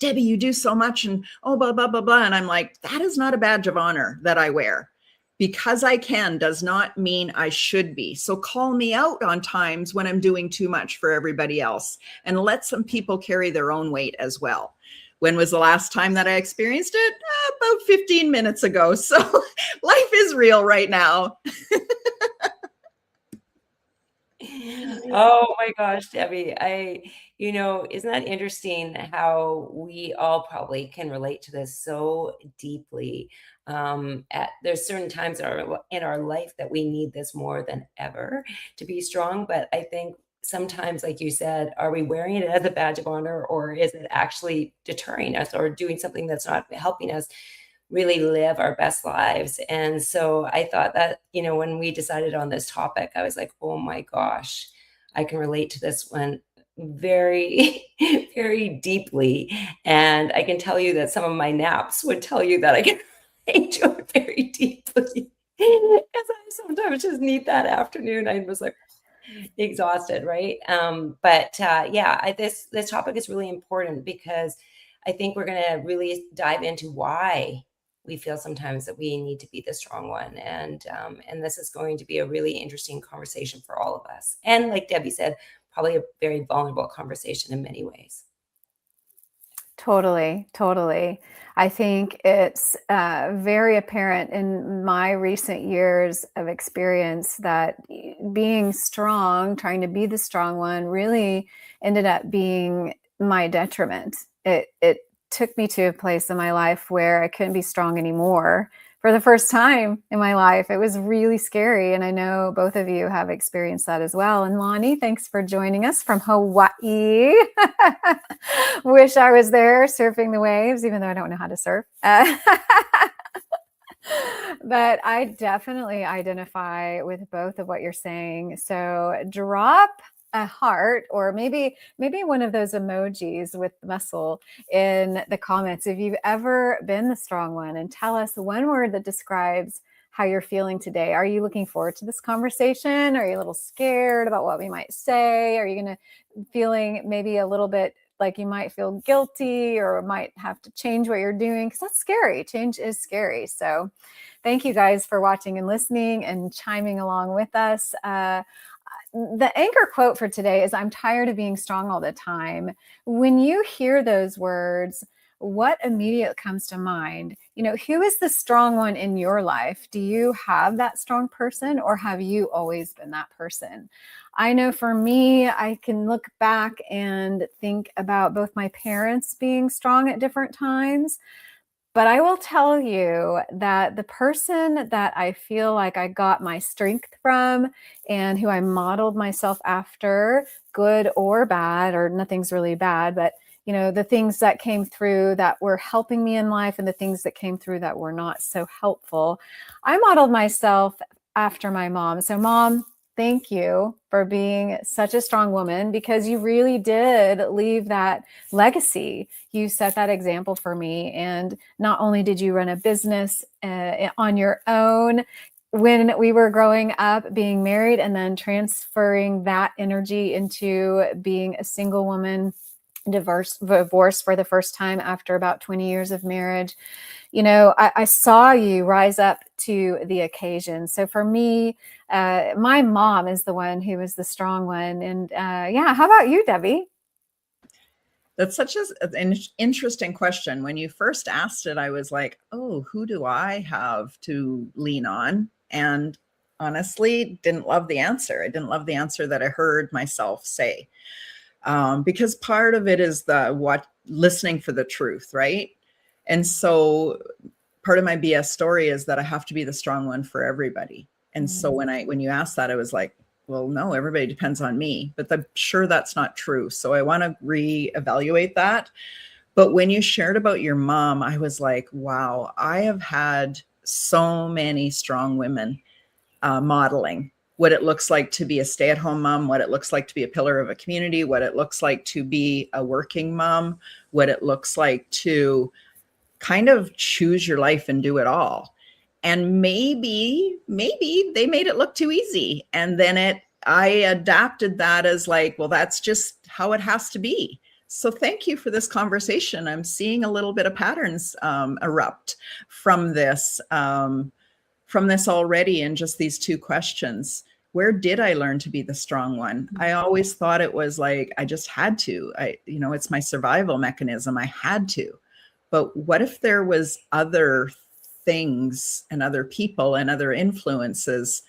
Debbie, you do so much and oh, blah, blah, blah, blah. And I'm like, that is not a badge of honor that I wear. Because I can does not mean I should be. So call me out on times when I'm doing too much for everybody else, and let some people carry their own weight as well. When was the last time that I experienced it? About 15 minutes ago. So life is real right now. Oh my gosh, Debbie, isn't that interesting how we all probably can relate to this so deeply? There's certain times in our life that we need this more than ever to be strong. But I think sometimes, like you said, are we wearing it as a badge of honor, or is it actually deterring us or doing something that's not helping us really live our best lives? And so I thought that, when we decided on this topic, I was like, oh my gosh, I can relate to this one very, very deeply. And I can tell you that some of my naps would tell you that I can relate to it very deeply. Because I sometimes just need that afternoon. I was like exhausted, right? This topic is really important because I think we're going to really dive into why we feel sometimes that we need to be the strong one. And this is going to be a really interesting conversation for all of us. And like Debbie said, probably a very vulnerable conversation in many ways. Totally, totally. I think it's very apparent in my recent years of experience that being strong, trying to be the strong one, really ended up being my detriment. It took me to a place in my life where I couldn't be strong anymore. For the first time in my life, it was really scary. And I know both of you have experienced that as well. And Lonnie, thanks for joining us from Hawaii. Wish I was there surfing the waves, even though I don't know how to surf. But I definitely identify with both of what you're saying. So drop a heart, or maybe one of those emojis with muscle in the comments if you've ever been the strong one, and tell us one word that describes how you're feeling today. Are you looking forward to this conversation? Are you a little scared about what we might say? Are you feeling maybe a little bit like you might feel guilty or might have to change what you're doing? Because that's scary. Change is scary. So thank you guys for watching and listening and chiming along with us. The anchor quote for today is, I'm tired of being strong all the time. When you hear those words, what immediately comes to mind? Who is the strong one in your life? Do you have that strong person, or have you always been that person? I know for me, I can look back and think about both my parents being strong at different times. But I will tell you that the person that I feel like I got my strength from and who I modeled myself after, good or bad, or nothing's really bad, but the things that came through that were helping me in life and the things that came through that were not so helpful, I modeled myself after my mom. So Mom, thank you for being such a strong woman, because you really did leave that legacy. You set that example for me. And not only did you run a business on your own when we were growing up, being married, and then transferring that energy into being a single woman, divorced for the first time after about 20 years of marriage. I saw you rise up to the occasion. So for me, my mom is the one who was the strong one. And how about you, Debbie? That's such an interesting question. When you first asked it, I was like, oh, who do I have to lean on? And honestly, didn't love the answer. I didn't love the answer that I heard myself say. Because part of it is listening for the truth, right? And so part of my BS story is that I have to be the strong one for everybody. And so when you asked that, I was like, well, no, everybody depends on me, but I'm sure that's not true. So I want to reevaluate that. But when you shared about your mom, I was like, wow, I have had so many strong women modeling what it looks like to be a stay-at-home mom, what it looks like to be a pillar of a community, what it looks like to be a working mom, what it looks like to kind of choose your life and do it all. And maybe they made it look too easy. And then I adapted that as like, well, that's just how it has to be. So thank you for this conversation. I'm seeing a little bit of patterns erupt from this already in just these two questions. Where did I learn to be the strong one? I always thought it was like I just had to. It's my survival mechanism. I had to. But what if there was other things and other people and other influences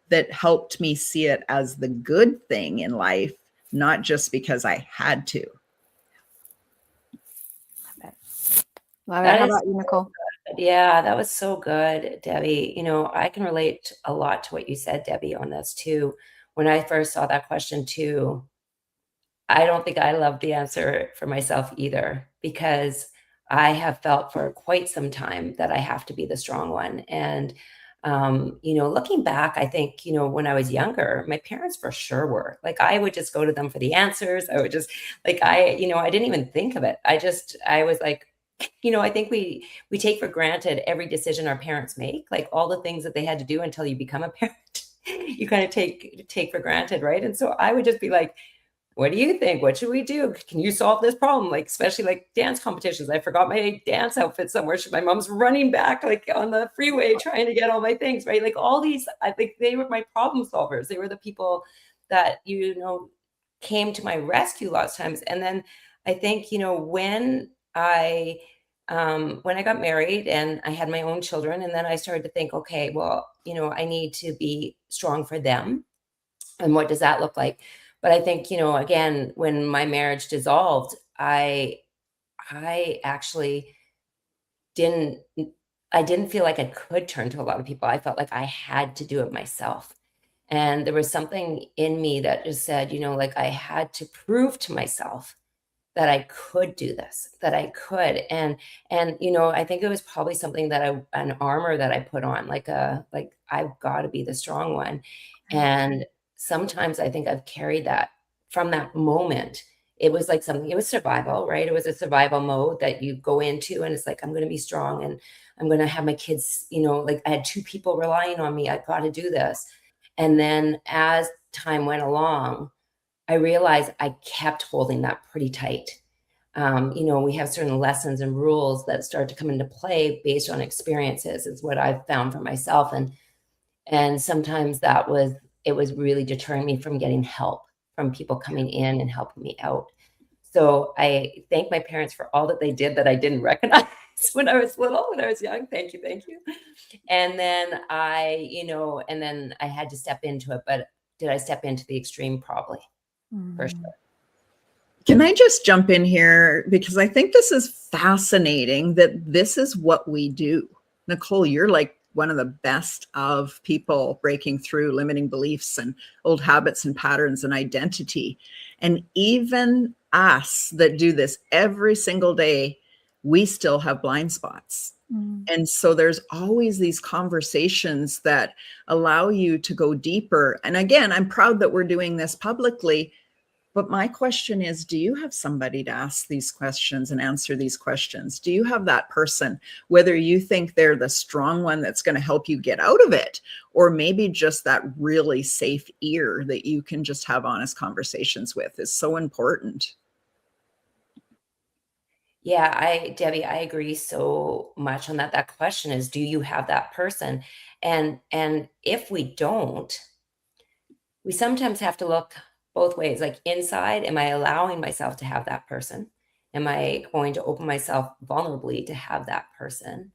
that helped me see it as the good thing in life, not just because I had to? Love it. That How is about you, Nicole? Yeah, that was so good, Debbie. I can relate a lot to what you said, Debbie, on this too. When I first saw that question too, I don't think I loved the answer for myself either, because I have felt for quite some time that I have to be the strong one. And, looking back, I think, when I was younger, my parents for sure were. Like, I would just go to them for the answers. I would just, like, I didn't even think of it. I was like, I think we take for granted every decision our parents make, like all the things that they had to do until you become a parent. You kind of take for granted, right? And so I would just be like, what do you think? What should we do? Can you solve this problem? Like, especially like dance competitions. I forgot my dance outfit somewhere. My mom's running back like on the freeway trying to get all my things, right? Like all these, I think they were my problem solvers. They were the people that, came to my rescue lots of times. And then I think, when I got married and I had my own children, and then I started to think, okay, well, I need to be strong for them. And what does that look like? But I think, again, when my marriage dissolved, I actually didn't I didn't feel like I could turn to a lot of people. I felt like I had to do it myself. And there was something in me that just said, like I had to prove to myself that I could do this, that I could. And I think it was probably something that an armor that I put on, like I've got to be the strong one. And sometimes I think I've carried that from that moment. It was like something, it was survival, right? It was a survival mode that you go into, and it's like, I'm going to be strong, and I'm going to have my kids, like I had two people relying on me. I got to do this. And then as time went along, I realized I kept holding that pretty tight. We have certain lessons and rules that start to come into play based on experiences, is what I've found for myself. And sometimes it was really deterring me from getting help from people coming in and helping me out. So I thank my parents for all that they did that I didn't recognize when I was little, when I was young. Thank you. Thank you. And then and then I had to step into it. But did I step into the extreme? Probably. For sure. Can I just jump in here? Because I think this is fascinating that this is what we do. Nicole, you're like one of the best of people breaking through limiting beliefs and old habits and patterns and identity. And even us that do this every single day, we still have blind spots. And so there's always these conversations that allow you to go deeper. And again, I'm proud that we're doing this publicly. But my question is, do you have somebody to ask these questions and answer these questions? Do you have that person, whether you think they're the strong one that's going to help you get out of it, or maybe just that really safe ear that you can just have honest conversations with, is so important. Yeah, Debbie, I agree so much on that. That question is, do you have that person? And if we don't, we sometimes have to look both ways. Like inside, am I allowing myself to have that person? Am I going to open myself vulnerably to have that person?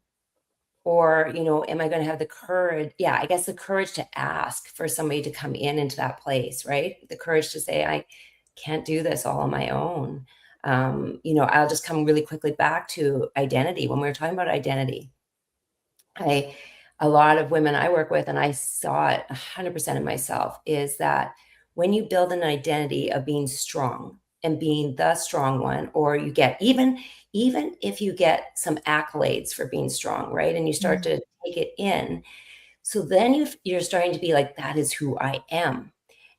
Or, am I going to have the courage? Yeah, I guess the courage to ask for somebody to come into that place, right? The courage to say, I can't do this all on my own. I'll just come really quickly back to identity. When we were talking about identity, a lot of women I work with, and I saw it 100% in myself, is that when you build an identity of being strong and being the strong one, or you get even if you get some accolades for being strong, right? And you start to take it in. So then you're starting to be like, that is who I am.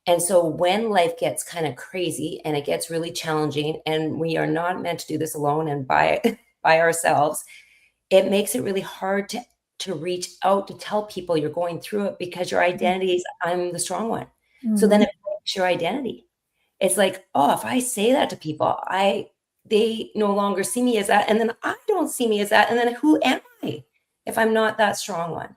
And so when life gets kind of crazy and it gets really challenging, and we are not meant to do this alone and by ourselves, it makes it really hard to reach out to tell people you're going through it, because your identity is, I'm the strong one. So then it breaks your identity. it's like, oh, if I say that to people, they no longer see me as that, and then I don't see me as that, and then who am I if I'm not that strong one?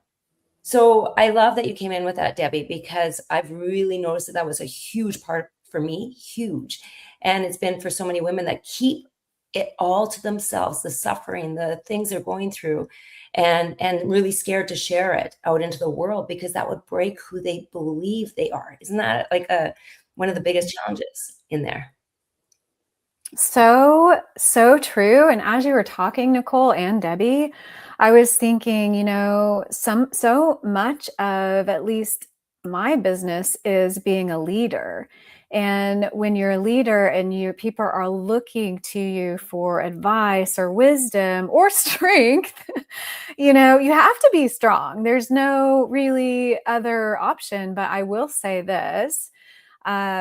So I love that you came in with that, Debbie, because I've really noticed that was a huge part for me, huge. And it's been for so many women that keep it all to themselves, the suffering, the things they're going through, and really scared to share it out into the world because that would break who they believe they are. Isn't that like one of the biggest challenges in there? So, so true. And as you were talking, Nicole and Debbie, I was thinking, so much of at least my business is being a leader. And when you're a leader and people are looking to you for advice or wisdom or strength, you have to be strong. There's no really other option. But I will say this,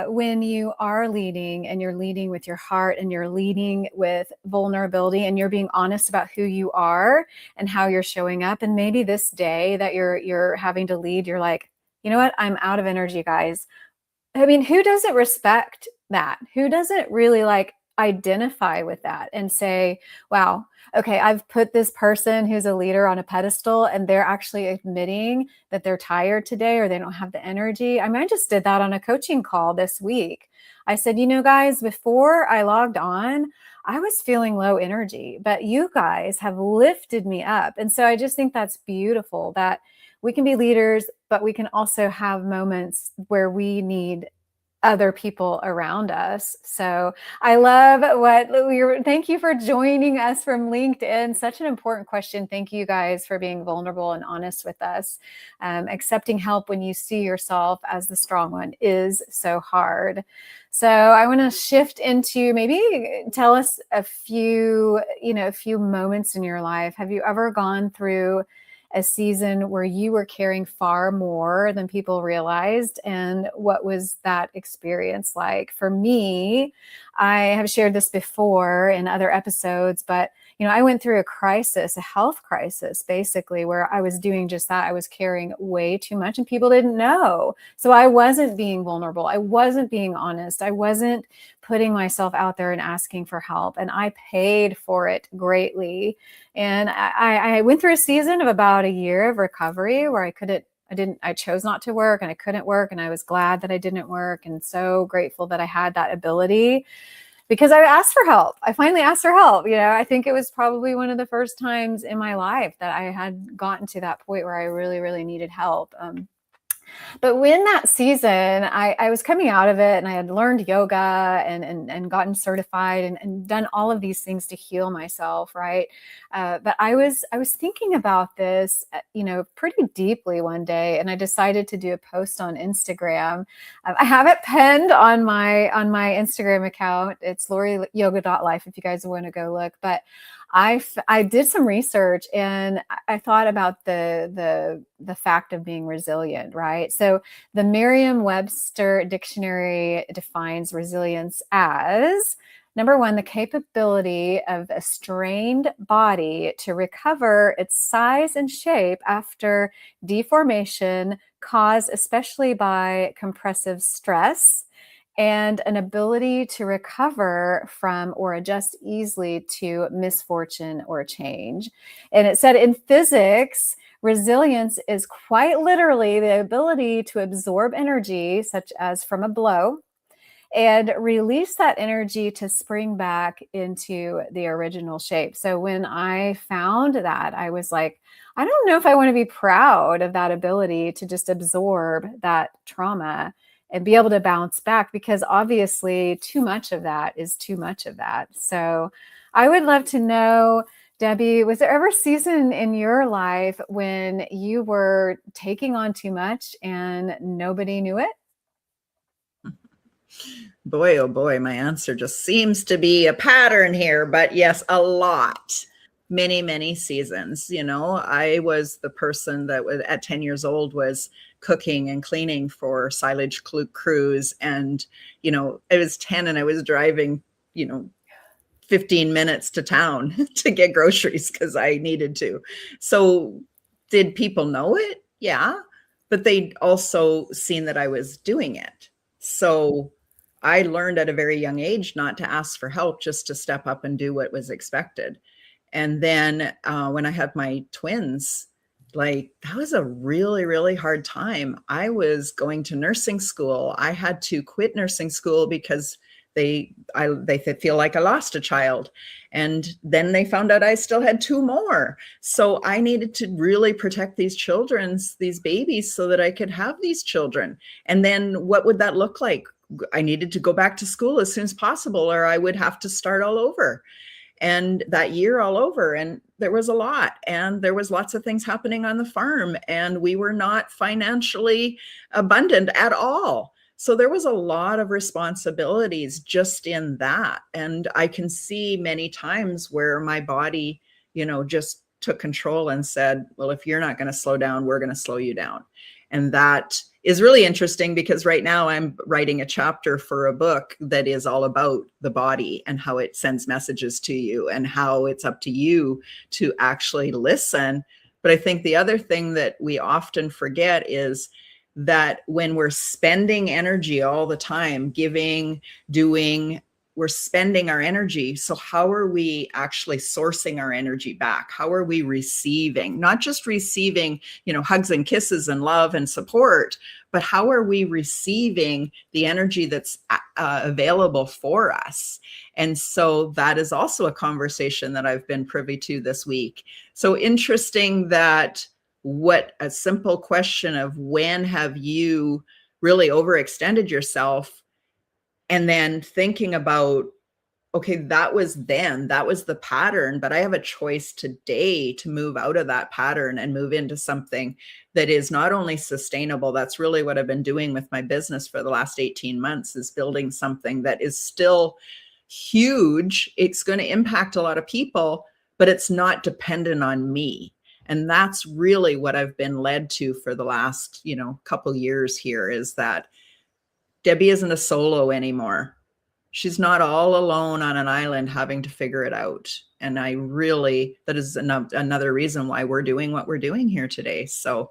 when you are leading and you're leading with your heart and you're leading with vulnerability and you're being honest about who you are and how you're showing up. And maybe this day that you're having to lead, you're like, you know what? I'm out of energy, guys. I mean, who doesn't respect that? Who doesn't really identify with that and say, wow, okay, I've put this person who's a leader on a pedestal and they're actually admitting that they're tired today or they don't have the energy. I mean, I just did that on a coaching call this week. I said, guys, before I logged on, I was feeling low energy, but you guys have lifted me up. And so I just think that's beautiful that we can be leaders, but we can also have moments where we need other people around us. So I love thank you for joining us from LinkedIn. Such an important question. Thank you guys for being vulnerable and honest with us. Accepting help when you see yourself as the strong one is so hard. So I want to shift into maybe tell us a few moments in your life. Have you ever gone through a season where you were caring far more than people realized? And what was that experience like? For me, I have shared this before in other episodes, but I went through a health crisis, basically, where I was doing just that. I was caring way too much and people didn't know. So I wasn't being vulnerable. I wasn't being honest. I wasn't putting myself out there and asking for help. And I paid for it greatly. And I went through a season of about a year of recovery where I chose not to work and I couldn't work. And I was glad that I didn't work and so grateful that I had that ability because I asked for help. I finally asked for help. I think it was probably one of the first times in my life that I had gotten to that point where I really, really needed help. But when that season, I was coming out of it and I had learned yoga and gotten certified and done all of these things to heal myself, right? But I was thinking about this, pretty deeply one day, and I decided to do a post on Instagram. I have it pinned on my Instagram account. It's loriyoga.life if you guys want to go look. But I did some research and I thought about the fact of being resilient, right? So the Merriam-Webster dictionary defines resilience as, number one, the capability of a strained body to recover its size and shape after deformation caused especially by compressive stress, and an ability to recover from or adjust easily to misfortune or change. And it said in physics, resilience is quite literally the ability to absorb energy, such as from a blow, and release that energy to spring back into the original shape. So when I found that, I was like, I don't know if I want to be proud of that ability to just absorb that trauma and be able to bounce back, because obviously too much of that is too much of that. So I would love to know, Debbie, was there ever a season in your life when you were taking on too much and nobody knew it? Boy, oh boy, my answer just seems to be a pattern here, but yes, a lot. Many, many seasons. I was the person that at 10 years old was cooking and cleaning for silage crews. And, I was 10 and I was driving, 15 minutes to town to get groceries because I needed to. So did people know it? Yeah. But they'd also seen that I was doing it. So I learned at a very young age not to ask for help, just to step up and do what was expected. And then when I had my twins, like that was a really, really hard time. I was going to nursing school. I had to quit nursing school because they feel like I lost a child. And then they found out I still had two more. So I needed to really protect these these babies, so that I could have these children. And then what would that look like? I needed to go back to school as soon as possible, or I would have to start all over. And that year all over, and there was a lot, and there was lots of things happening on the farm, and we were not financially abundant at all. So there was a lot of responsibilities just in that. And I can see many times where my body, just took control and said, well, if you're not going to slow down, we're going to slow you down. And that is really interesting, because right now I'm writing a chapter for a book that is all about the body and how it sends messages to you, and how it's up to you to actually listen. But I think the other thing that we often forget is that when we're spending energy all the time, giving, doing, we're spending our energy. So how are we actually sourcing our energy back? How are we receiving? Not just receiving, hugs and kisses and love and support, but how are we receiving the energy that's available for us? And so that is also a conversation that I've been privy to this week. So interesting that what a simple question of when have you really overextended yourself, and then thinking about, okay, that was the pattern, but I have a choice today to move out of that pattern and move into something that is not only sustainable. That's really what I've been doing with my business for the last 18 months, is building something that is still huge. It's going to impact a lot of people, but it's not dependent on me. And that's really what I've been led to for the last, couple years here, is that Debbie isn't a solo anymore. She's not all alone on an island having to figure it out. And that is another reason why we're doing what we're doing here today. So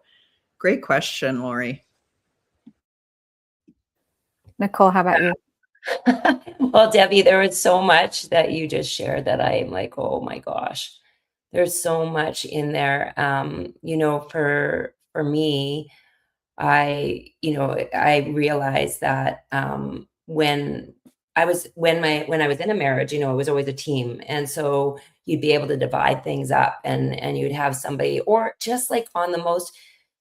great question, Lori. Nicole, how about you? Well, Debbie, there was so much that you just shared that I'm like, oh my gosh, there's so much in there. For me, I realized that when I was in a marriage, it was always a team. And so you'd be able to divide things up, and you'd have somebody, or just like on the most,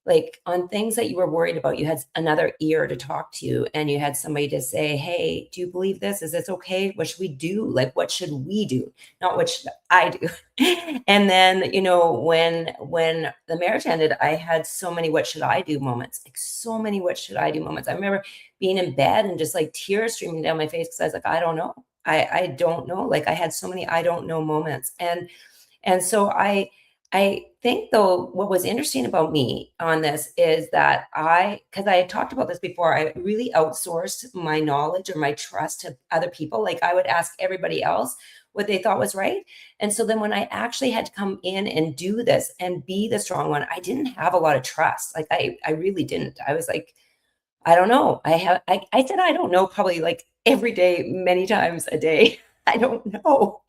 like on things that you were worried about, you had another ear to talk to you, and you had somebody to say, hey, do you believe this? Is this okay? What should we do? Like, what should we do? Not what should I do? And then, when the marriage ended, I had so many what should I do moments, like so many what should I do moments. I remember being in bed and just like tears streaming down my face, because I was like, I don't know. I don't know. Like I had so many I don't know moments. And so I think, though, what was interesting about me on this is that because I had talked about this before, I really outsourced my knowledge or my trust to other people. Like I would ask everybody else what they thought was right. And so then when I actually had to come in and do this and be the strong one, I didn't have a lot of trust. Like I really didn't. I was like, I don't know. I said, I don't know, probably like every day, many times a day. I don't know.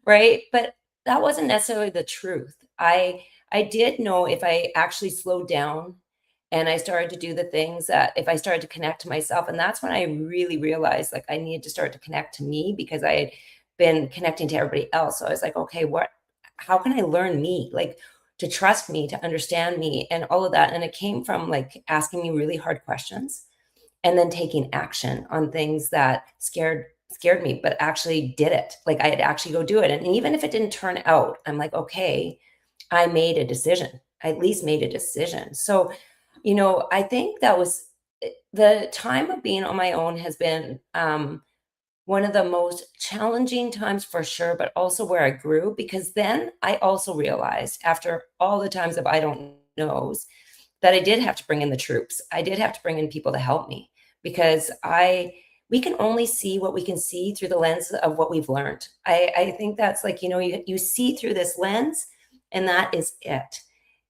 Right. But that wasn't necessarily the truth. I did know if I actually slowed down and I started to do the things, that if I started to connect to myself, and that's when I really realized like I needed to start to connect to me, because I had been connecting to everybody else. So I was like, okay, how can I learn me? Like to trust me, to understand me, and all of that. And it came from like asking me really hard questions, and then taking action on things that scared me, but actually did it. Like I'd actually go do it. And even if it didn't turn out, I'm like, okay, I made a decision. I at least made a decision. So, I think that was the time of being on my own has been one of the most challenging times for sure, but also where I grew, because then I also realized, after all the times of I don't knows, that I did have to bring in the troops. I did have to bring in people to help me, because we can only see what we can see through the lens of what we've learned. I think that's like, you see through this lens, and that is it.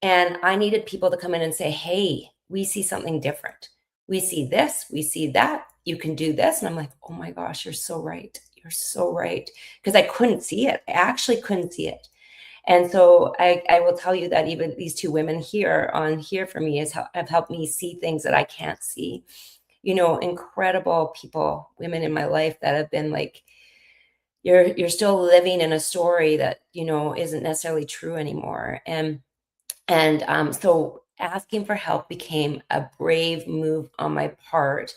And I needed people to come in and say, hey, we see something different. We see this, we see that. you can do this. And I'm like, oh my gosh, you're so right. You're so right. Because I couldn't see it. I actually couldn't see it. And so I will tell you that even these two women here on here for me have helped me see things that I can't see. You know, incredible people, women in my life that have been like, you're still living in a story that, you know, isn't necessarily true anymore. So asking for help became a brave move on my part,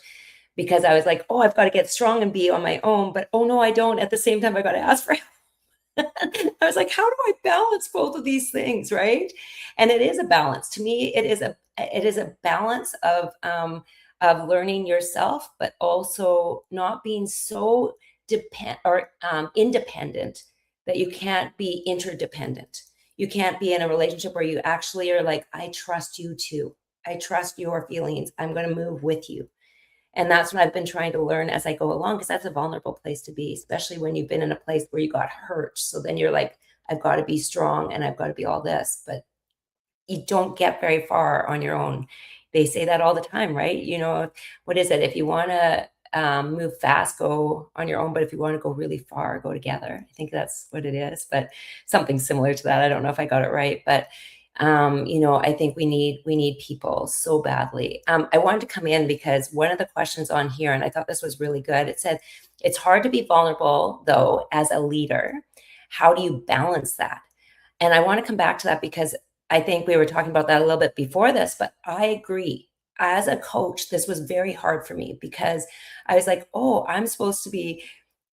because I was like, oh, I've got to get strong and be on my own, but oh no, I don't. At the same time, I got to ask for help. I was like, how do I balance both of these things, right? And it is a balance. To me, it is a balance of learning yourself, but also not being so independent that you can't be interdependent. You can't be in a relationship where you actually are like, I trust you too. I trust your feelings. I'm going to move with you. And that's what I've been trying to learn as I go along, because that's a vulnerable place to be, especially when you've been in a place where you got hurt. So then you're like, I've got to be strong and I've got to be all this, but you don't get very far on your own. They say that all the time, right? You know, what is it? If you want to move fast, go on your own. But if you want to go really far, go together. I think that's what it is, but something similar to that. I don't know if I got it right, but you know, I think we need people so badly. I wanted to come in because one of the questions on here, and I thought this was really good. It said, it's hard to be vulnerable though, as a leader. How do you balance that? And I want to come back to that because I think we were talking about that a little bit before this, but I agree. As a coach, this was very hard for me because I was like, oh, I'm supposed to be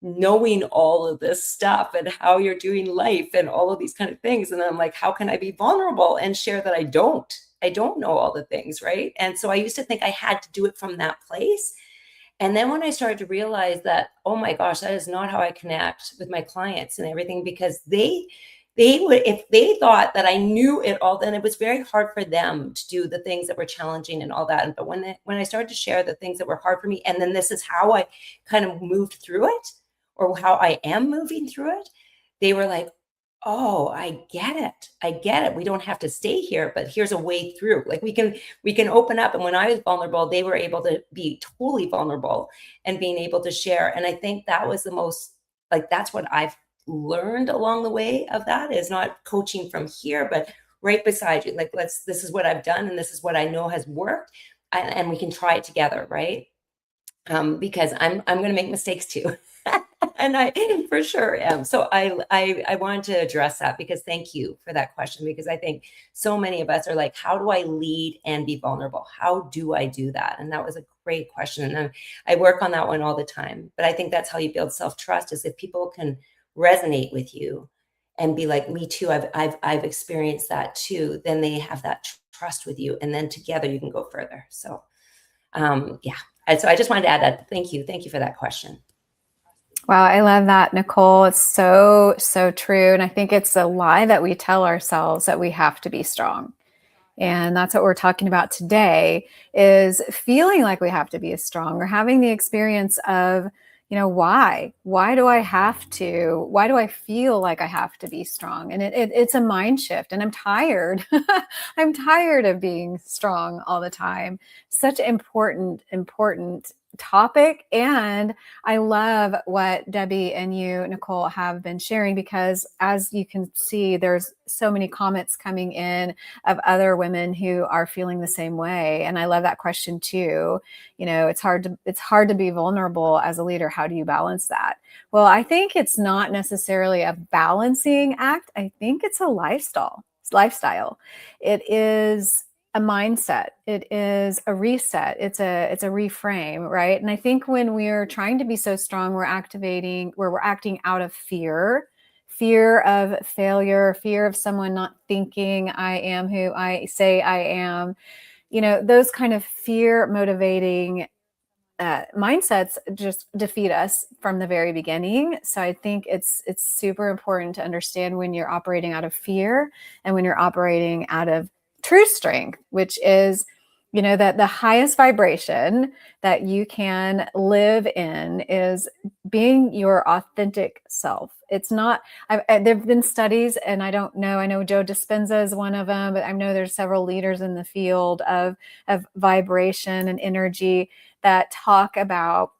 knowing all of this stuff and how you're doing life and all of these kind of things. And I'm like, how can I be vulnerable and share that I don't know all the things, right? And so I used to think I had to do it from that place. And then when I started to realize that, oh my gosh, that is not how I connect with my clients and everything, because they would, if they thought that I knew it all, then it was very hard for them to do the things that were challenging and all that. But when I started to share the things that were hard for me, and then this is how I kind of moved through it, or how I am moving through it, they were like, oh, I get it. I get it. We don't have to stay here, but here's a way through. Like we can open up. And when I was vulnerable, they were able to be totally vulnerable and being able to share. And I think that was the most, like, that's what I've learned along the way of that, is not coaching from here, but right beside you. Like, this is what I've done. And this is what I know has worked. And we can try it together. Right. Because I'm going to make mistakes too. And I for sure am. So I wanted to address that, because thank you for that question, because I think so many of us are like, how do I lead and be vulnerable? How do I do that? And that was a great question. And I work on that one all the time. But I think that's how you build self-trust, is if people can resonate with you and be like, me too, I've experienced that too, then they have that trust with you. And then together you can go further. So yeah. And so I just wanted to add that. Thank you for that question. Wow, I love that, Nicole. It's so, so true. And I think it's a lie that we tell ourselves, that we have to be strong. And that's what we're talking about today, is feeling like we have to be strong, or having the experience of, you know, why do I have to, why do I feel like I have to be strong? And it's a mind shift, and I'm tired. I'm tired of being strong all the time. Such an important topic. And I love what Debbie and you, Nicole, have been sharing, because as you can see, there's so many comments coming in of other women who are feeling the same way. And I love that question too. You know, it's hard to be vulnerable as a leader. How do you balance that? Well, I think it's not necessarily a balancing act. I think it's a lifestyle. It is a mindset. It is a reset. It's a reframe, right? And I think when we're trying to be so strong, we're acting out of fear of failure, fear of someone not thinking I am who I say I am. You know, those kind of fear motivating mindsets just defeat us from the very beginning. So I think it's super important to understand when you're operating out of fear and when you're operating out of true strength, which is You know, that the highest vibration that you can live in is being your authentic self. It's not, there've been studies, and I don't know, I know Joe Dispenza is one of them, but I know there's several leaders in the field of vibration and energy that talk about,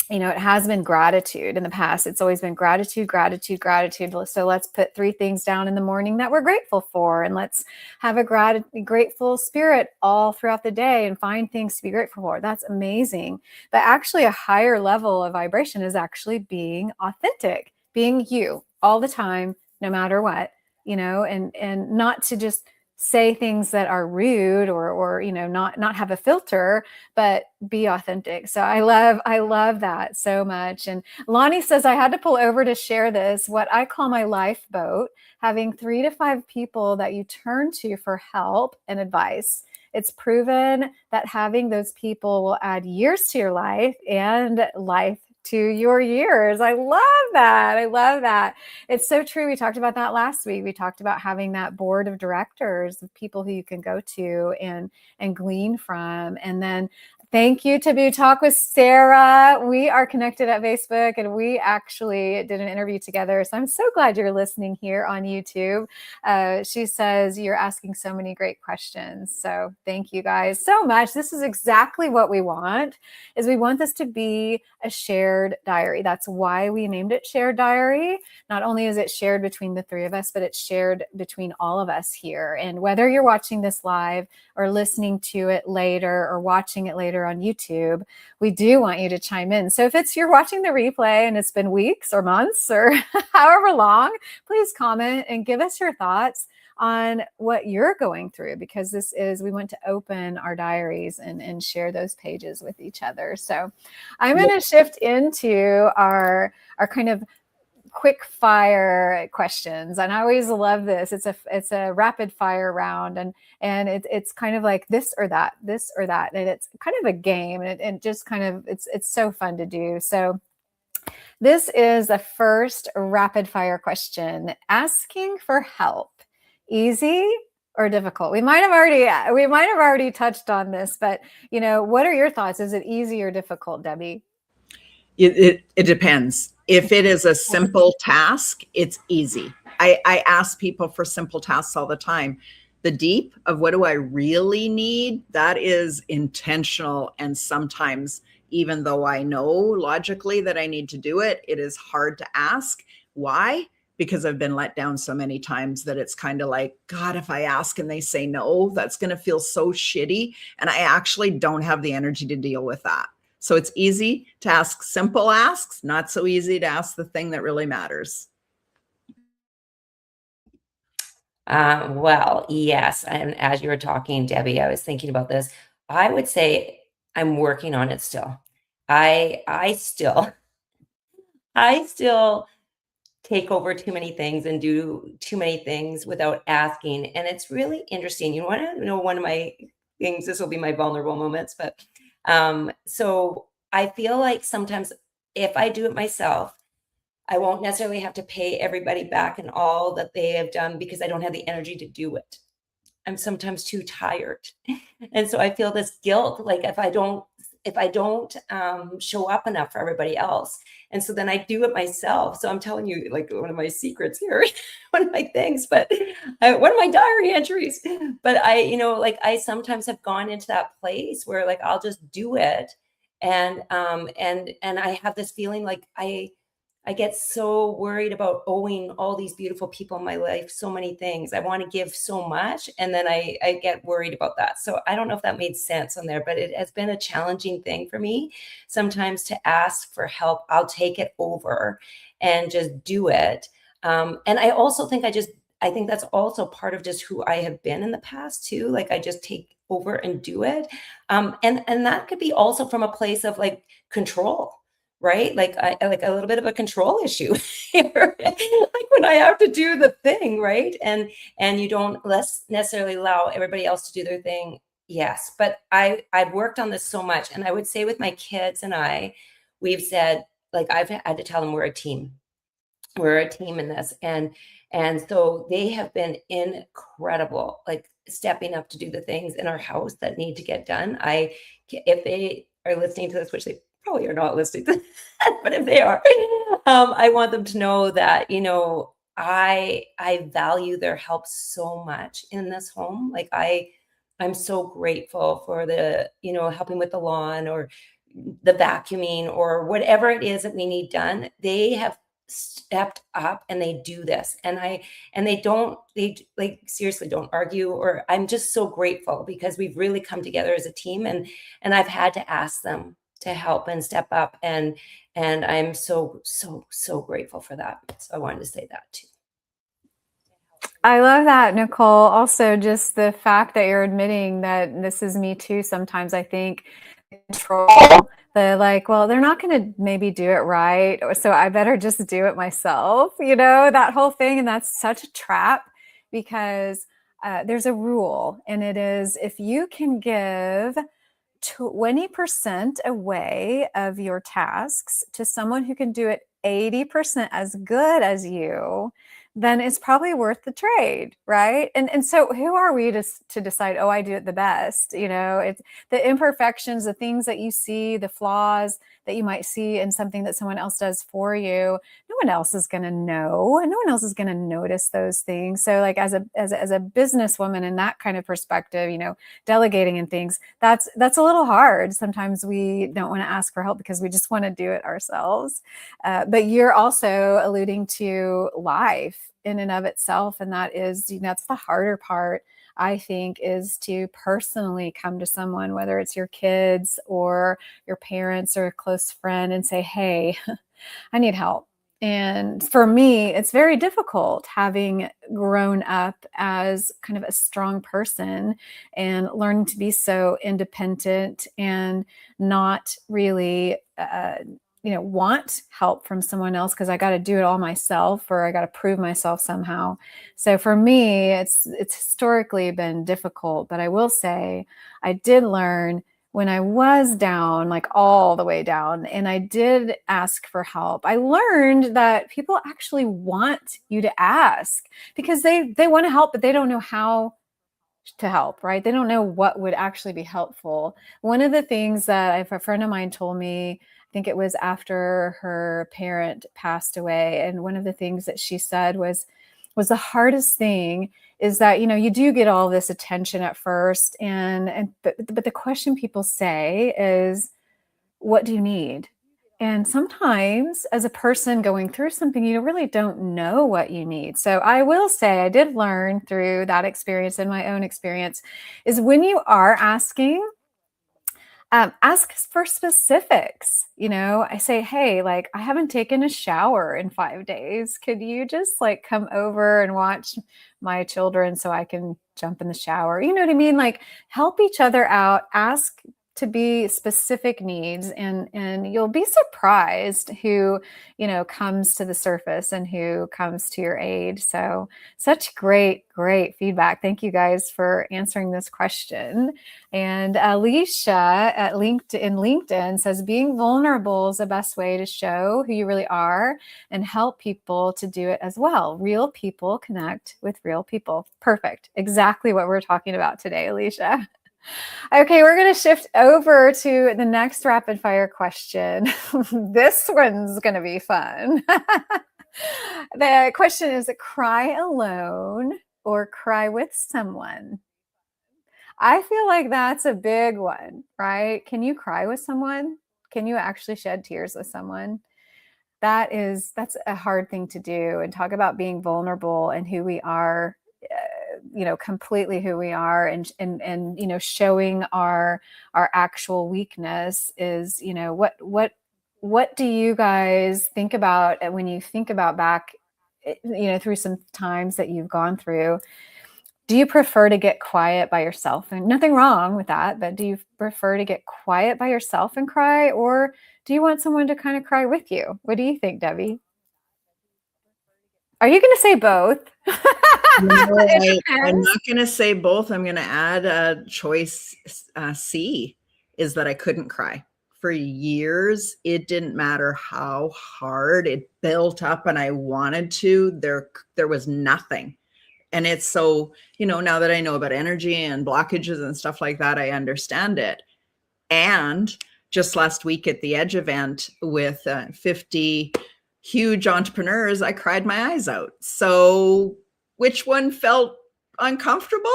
you know, it has been gratitude in the past. It's always been gratitude, gratitude, gratitude. So let's put 3 things down in the morning that we're grateful for. And let's have a grateful spirit all throughout the day and find things to be grateful for. That's amazing. But actually, a higher level of vibration is actually being authentic, being you all the time, no matter what, you know, and not to just say things that are rude or you know, not have a filter, but be authentic. So I love that so much. And Lonnie says, I had to pull over to share this, what I call my lifeboat, having 3 to 5 people that you turn to for help and advice. It's proven that having those people will add years to your life and life to your years. I love that. I love that. It's so true. We talked about that last week. We talked about having that board of directors of people who you can go to and glean from. And then thank you, Taboo Talk with Sarah. We are connected at Facebook, and we actually did an interview together. So I'm so glad you're listening here on YouTube. She says you're asking so many great questions. So thank you guys so much. This is exactly what we want, is we want this to be a shared diary. That's why we named it Shared Diary. Not only is it shared between the 3 of us, but it's shared between all of us here. And whether you're watching this live or listening to it later or watching it later on YouTube, we do want you to chime in. So if you're watching the replay and it's been weeks or months or however long, please comment and give us your thoughts on what you're going through, because we want to open our diaries and share those pages with each other. So I'm going to shift into our kind of quick fire questions, and I always love this. It's a rapid fire round, and it's kind of like this or that, and it's kind of a game, and it just kind of it's so fun to do. So this is the first rapid fire question: asking for help, easy or difficult? We might have already touched on this, but you know, what are your thoughts? Is it easy or difficult, Debbie? It depends. If it is a simple task, it's easy. I ask people for simple tasks all the time. The deep of what do I really need, that is intentional. And sometimes, even though I know logically that I need to do it, it is hard to ask. Why? Because I've been let down so many times that it's kind of like, God, if I ask and they say no, that's going to feel so shitty. And I actually don't have the energy to deal with that. So it's easy to ask simple asks, not so easy to ask the thing that really matters. Well, yes. And as you were talking, Debbie, I was thinking about this. I would say I'm working on it still. I still take over too many things and do too many things without asking. And it's really interesting. You want to know one of my things, this will be my vulnerable moments, but so I feel like sometimes if I do it myself, I won't necessarily have to pay everybody back and all that they have done because I don't have the energy to do it. I'm sometimes too tired. And so I feel this guilt, like if I don't show up enough for everybody else. And so then I do it myself. So I'm telling you, like, one of my secrets here, one of my things, but one of my diary entries, but I sometimes have gone into that place where like, I'll just do it. And I have this feeling like I get so worried about owing all these beautiful people in my life so many things. I want to give so much, and then I get worried about that. So I don't know if that made sense on there, but it has been a challenging thing for me sometimes to ask for help. I'll take it over and just do it. And I also think I think that's also part of just who I have been in the past too. Like I just take over and do it. And that could be also from a place of like control. Right? Like I like a little bit of a control issue here. Like when I have to do the thing, right? And you don't less necessarily allow everybody else to do their thing. Yes. But I've worked on this so much. And I would say with my kids and we've said, like, I've had to tell them we're a team. We're a team in this. And so they have been incredible, like stepping up to do the things in our house that need to get done. If they are listening to this, which they probably are not listening to, but if they are, I want them to know that, you know, I value their help so much in this home. Like I'm so grateful for the, you know, helping with the lawn or the vacuuming or whatever it is that we need done. They have stepped up and they do this. And they like seriously don't argue, or I'm just so grateful because we've really come together as a team, and I've had to ask them to help and step up, and I'm so grateful for that. So I wanted to say that too. I love that, Nicole. Also, just the fact that you're admitting that this is me too. Sometimes I think control, the like, well, they're not going to maybe do it right, so I better just do it myself, you know, that whole thing. And that's such a trap, because there's a rule, and it is, if you can give 20% away of your tasks to someone who can do it 80% as good as you, then it's probably worth the trade, right? And so who are we to decide, oh, I do it the best? You know, it's the imperfections, the things that you see, the flaws that you might see in something that someone else does for you. No one else is going to know, and no one else is going to notice those things. So like as a businesswoman in that kind of perspective, you know, delegating and things, that's a little hard. Sometimes we don't want to ask for help because we just want to do it ourselves. But you're also alluding to life in and of itself. And that is, you know, that's the harder part, I think, is to personally come to someone, whether it's your kids or your parents or a close friend, and say, hey, I need help. And for me, it's very difficult, having grown up as kind of a strong person and learning to be so independent and not really, you know, want help from someone else because I got to do it all myself, or I got to prove myself somehow. So for me, it's historically been difficult. But I will say, I did learn when I was down, like all the way down, and I did ask for help, I learned that people actually want you to ask, because they want to help, but they don't know how to help, right? They don't know what would actually be helpful. One of the things that a friend of mine told me, I think it was after her parent passed away, and one of the things that she said was the hardest thing is that, you know, you do get all this attention at first, but the question people say is, what do you need? And sometimes as a person going through something, you really don't know what you need. So I will say, I did learn through that experience and my own experience, is when you are asking, ask for specifics. You know, I say, hey, like, I haven't taken a shower in 5 days. Could you just like come over and watch my children so I can jump in the shower? You know what I mean? Like, help each other out, ask to be specific needs, and you'll be surprised who, you know, comes to the surface and who comes to your aid. So such great feedback. Thank you guys for answering this question. And Alicia at LinkedIn says, being vulnerable is the best way to show who you really are and help people to do it as well. Real people connect with real people. Perfect. Exactly what we're talking about today, Alicia. Okay, we're going to shift over to the next rapid fire question. This one's going to be fun. The question is, cry alone or cry with someone? I feel like that's a big one, right? Can you cry with someone? Can you actually shed tears with someone? That's a hard thing to do. And talk about being vulnerable and who we are, you know, completely who we are, and you know, showing our actual weakness is, you know, what do you guys think about when you think about back, you know, through some times that you've gone through? Do you prefer to get quiet by yourself? And nothing wrong with that, but do you prefer to get quiet by yourself and cry, or do you want someone to kind of cry with you? What do you think, Debbie? Are you going to say both? No, I'm not going to say both. I'm going to add choice C, is that I couldn't cry. For years, it didn't matter how hard it built up and I wanted to, there was nothing. And it's so, now that I know about energy and blockages and stuff like that, I understand it. And just last week at the Edge event with 50 huge entrepreneurs, I cried my eyes out. So which one felt uncomfortable?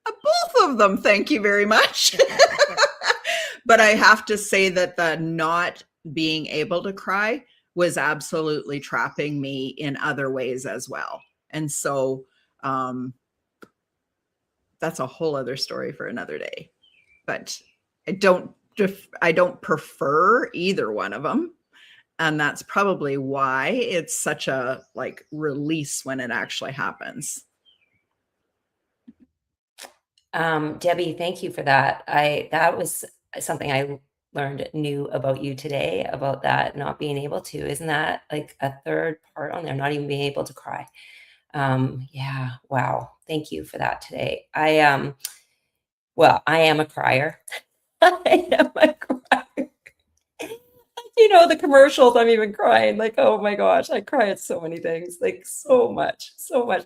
Both of them, thank you very much. But I have to say that the not being able to cry was absolutely trapping me in other ways as well. And so that's a whole other story for another day. But I don't prefer either one of them. And that's probably why it's such a release when it actually happens. Debbie, thank you for that. That was something I learned new about you today, about that not being able to. Isn't that like a third part on there, not even being able to cry? Yeah, wow. Thank you for that today. Well, I am a crier. I am a crier. The commercials, I'm even crying. Like, oh my gosh, I cry at so many things, like so much.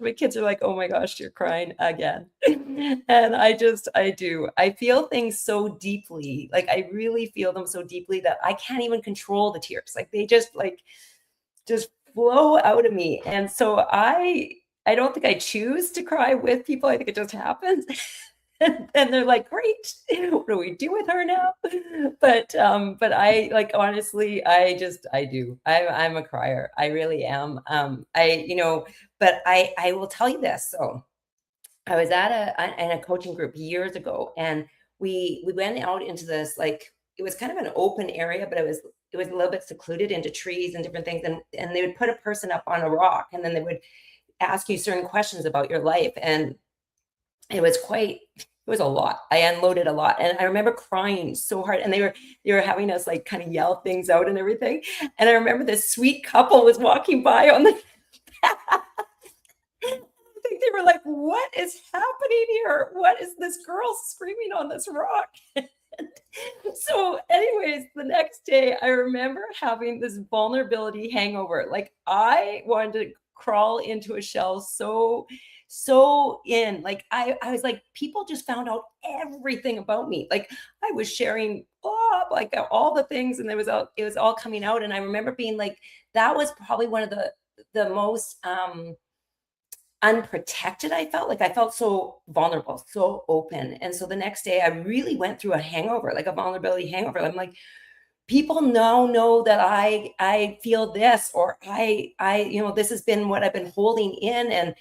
My kids are like, oh my gosh, you're crying again. And I do. I feel things so deeply. Like, I really feel them so deeply that I can't even control the tears. Like, they just flow out of me. And so I don't think I choose to cry with people. I think it just happens. And they're like, great, what do we do with her now? But I honestly, I do. I'm a crier. I really am. But I will tell you this. So I was in a coaching group years ago, and we went out into this, it was kind of an open area, but it was a little bit secluded into trees and different things. And they would put a person up on a rock, and then they would ask you certain questions about your life. And it was a lot. I unloaded a lot. And I remember crying so hard, and they were having us kind of yell things out and everything. And I remember this sweet couple was walking by on the path. I think they were like, what is happening here? What is this girl screaming on this rock? So anyways, the next day I remember having this vulnerability hangover. Like, I wanted to crawl into a shell so in. I was like, people just found out everything about me. Like, I was sharing all the things, and it was all coming out. And I remember being like, that was probably one of the most unprotected I felt. Like, I felt so vulnerable, so open. And so the next day I really went through a hangover, like a vulnerability hangover. I'm like, people now know that I feel this, or I this has been what I've been holding in.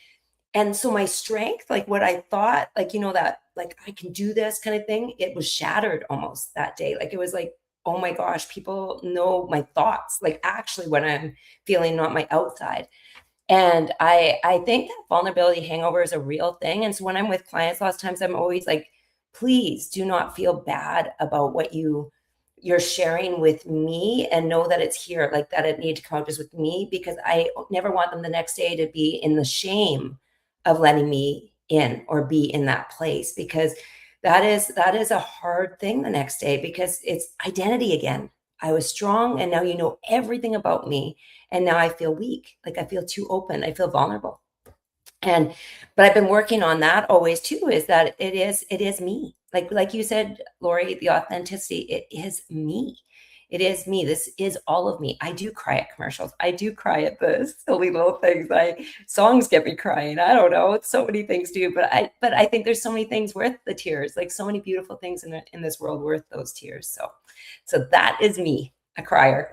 And so my strength, like what I thought, that I can do this kind of thing, it was shattered almost that day. Like, it was like, oh my gosh, people know my thoughts, like actually what I'm feeling, not my outside. And I think that vulnerability hangover is a real thing. And so when I'm with clients, lots of times I'm always like, please do not feel bad about what you're sharing with me, and know that it's here, like that it needs to come out just with me, because I never want them the next day to be in the shame of letting me in or be in that place, because that is a hard thing the next day, because it's identity again. I was strong, and now you know everything about me, and now I feel weak. Like, I feel too open. I feel vulnerable. But I've been working on that always too, is that it is me. Like you said, Lori, the authenticity, it is me. It is me. This is all of me. I do cry at commercials. I do cry at the silly little things. Songs get me crying. I don't know. It's so many things do, but I think there's so many things worth the tears, like so many beautiful things in this world worth those tears. So that is me, a crier.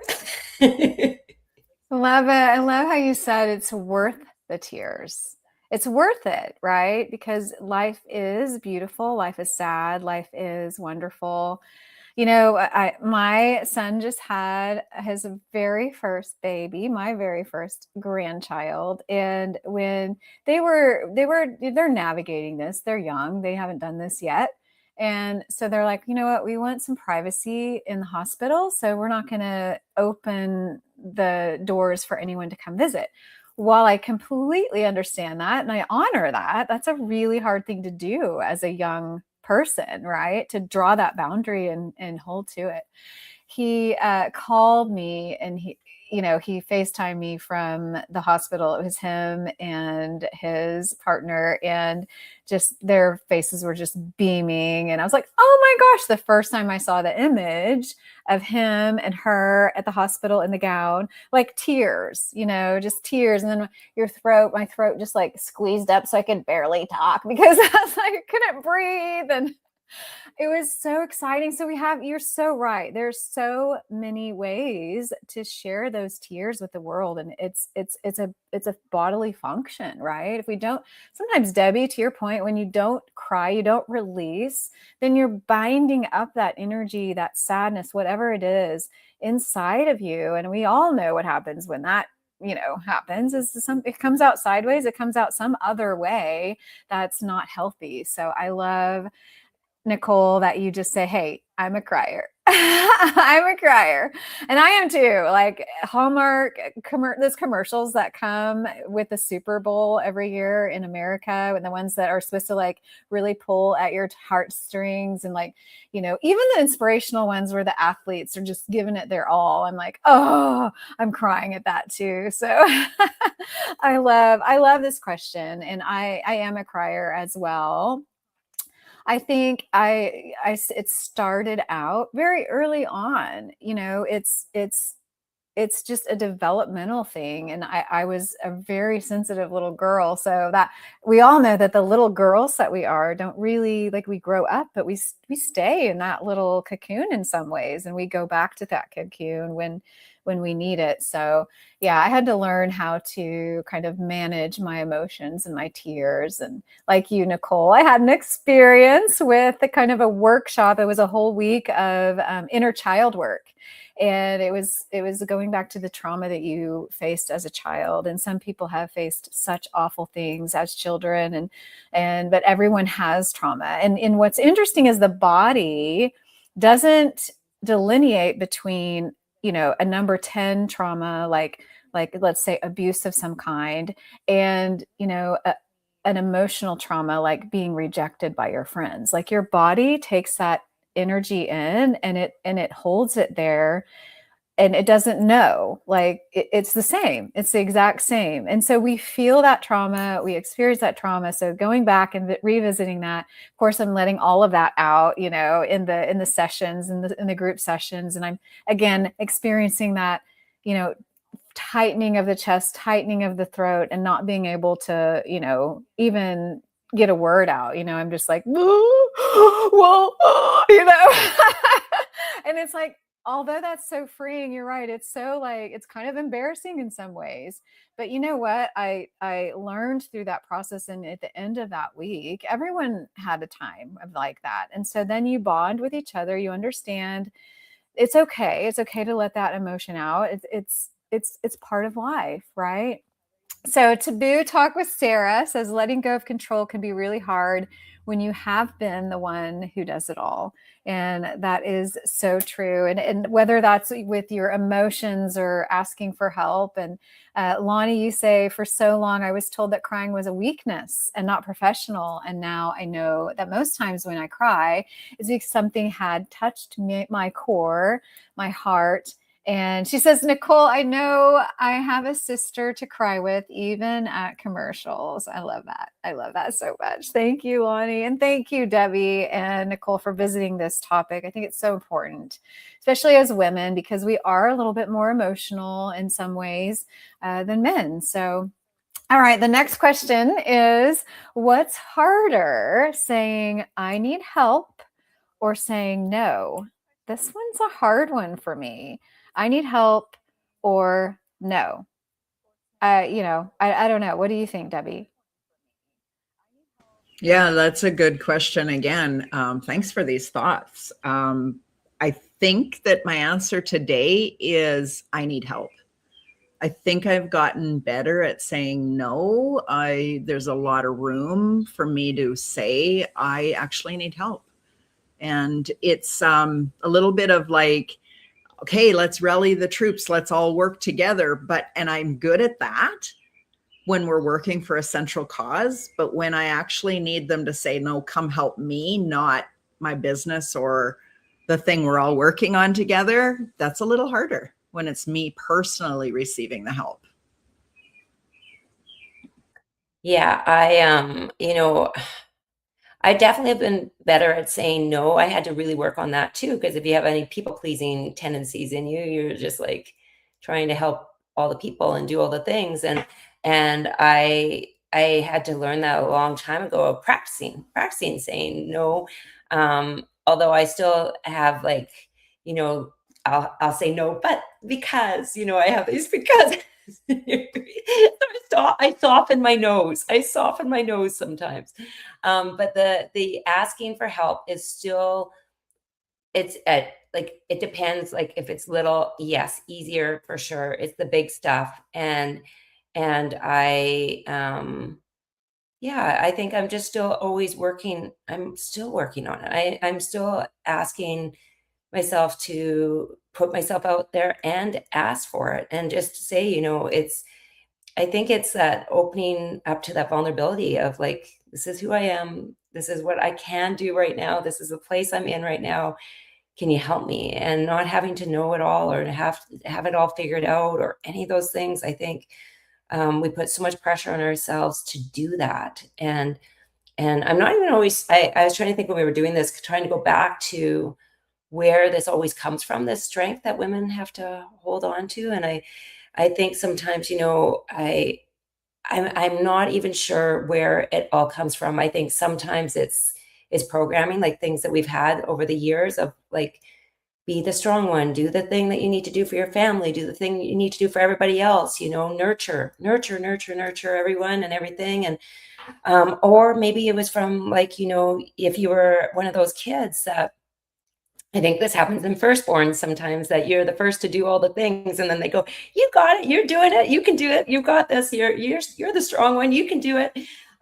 Love it. I love how you said it's worth the tears. It's worth it, right? Because life is beautiful. Life is sad. Life is wonderful. My son just had his very first baby, my very first grandchild. And when they're navigating this, they're young, they haven't done this yet. And so they're like, you know what, we want some privacy in the hospital. So we're not going to open the doors for anyone to come visit. While I completely understand that and I honor that, that's a really hard thing to do as a young person, right? To draw that boundary and hold to it. He called me, and he FaceTimed me from the hospital. It was him and his partner, and just their faces were just beaming. And I was like, oh my gosh, the first time I saw the image of him and her at the hospital in the gown, like tears, just tears. And then my throat just like squeezed up so I could barely talk because I was like, I couldn't breathe. And it was so exciting. So you're so right. There's so many ways to share those tears with the world. And it's a bodily function, right? If we don't, sometimes, Debbie, to your point, when you don't cry, you don't release, then you're binding up that energy, that sadness, whatever it is inside of you. And we all know what happens when that happens is it comes out sideways. It comes out some other way that's not healthy. So I love, Nicole, that you just say, hey, I'm a crier. I'm a crier. And I am too. Like Hallmark, those commercials that come with the Super Bowl every year in America, and the ones that are supposed to like really pull at your heartstrings, and like, even the inspirational ones where the athletes are just giving it their all. I'm like, oh, I'm crying at that too. So I love this question. And I am a crier as well. I think it started out very early on. It's just a developmental thing. And I was a very sensitive little girl. So that we all know that the little girls that we are don't really, like, we grow up, but we stay in that little cocoon in some ways. And we go back to that cocoon when we need it. So yeah, I had to learn how to kind of manage my emotions and my tears. And like you, Nicole, I had an experience with a kind of a workshop. It was a whole week of inner child work. And it was going back to the trauma that you faced as a child. And some people have faced such awful things as children, but everyone has trauma. And what's interesting is the body doesn't delineate between, a number 10 trauma, like let's say abuse of some kind, and, an emotional trauma, like being rejected by your friends. Like your body takes that energy in and it holds it there, and it doesn't know, like it's the same. It's the exact same. And so we feel that trauma, we experience that trauma. So going back and revisiting that, of course, I'm letting all of that out, in the sessions, in the group sessions. And I'm again experiencing that, tightening of the chest, tightening of the throat, and not being able to, even get a word out. I'm just like, well, and it's like, although that's so freeing, you're right. It's so like, it's kind of embarrassing in some ways, but you know what? I learned through that process. And at the end of that week, everyone had a time of like that. And so then you bond with each other, you understand it's okay. It's okay to let that emotion out. It's part of life, right? So Taboo Talk with Sarah says, letting go of control can be really hard when you have been the one who does it all. And that is so true. And whether that's with your emotions or asking for help. And Lonnie, you say, for so long, I was told that crying was a weakness and not professional. And now I know that most times when I cry, it's because something had touched my core, my heart. And she says, Nicole, I know I have a sister to cry with, even at commercials. I love that. I love that so much. Thank you, Lonnie. And thank you, Debbie and Nicole, for visiting this topic. I think it's so important, especially as women, because we are a little bit more emotional in some ways than men. So, all right, the next question is, what's harder, saying I need help or saying no? This one's a hard one for me. I need help or no. I don't know. What do you think, Debbie? Yeah, that's a good question again. Thanks for these thoughts. I think that my answer today is I need help. I think I've gotten better at saying no. There's a lot of room for me to say I actually need help. And it's a little bit of like, okay, let's rally the troops. Let's all work together. And I'm good at that when we're working for a central cause. But when I actually need them to say, no, come help me, not my business or the thing we're all working on together, that's a little harder. when it's me personally receiving the help? Yeah, I definitely have been better at saying no. I had to really work on that too, because if you have any people pleasing tendencies in you, you're just like trying to help all the people and do all the things. And I had to learn that a long time ago of practicing saying no. Although I still have like, you know, I'll say no, but because, I have these because I soften my nose. I soften my nose sometimes. But the asking for help is still, it's at like, it depends. Like if it's little, yes, easier for sure. It's the big stuff. And yeah, I think I'm just still always working. I'm still working on it. I'm still asking myself to put myself out there and ask for it and just say, I think it's that opening up to that vulnerability of like, this is who I am. This is what I can do right now. This is the place I'm in right now. Can you help me? And not having to know it all or to have it all figured out or any of those things. I think we put so much pressure on ourselves to do that. And I'm not even always, I was trying to think when we were doing this, trying to go back to where this always comes from, this strength that women have to hold on to. And I think sometimes, I'm not even sure where it all comes from. I think sometimes it's programming, like things that we've had over the years of like, be the strong one, do the thing that you need to do for your family, do the thing you need to do for everybody else, nurture everyone and everything. And or maybe it was from like, if you were one of those kids that, I think this happens in firstborn sometimes, that you're the first to do all the things, and then they go, "You got it. You're doing it. You can do it. You got this. You're the strong one. You can do it."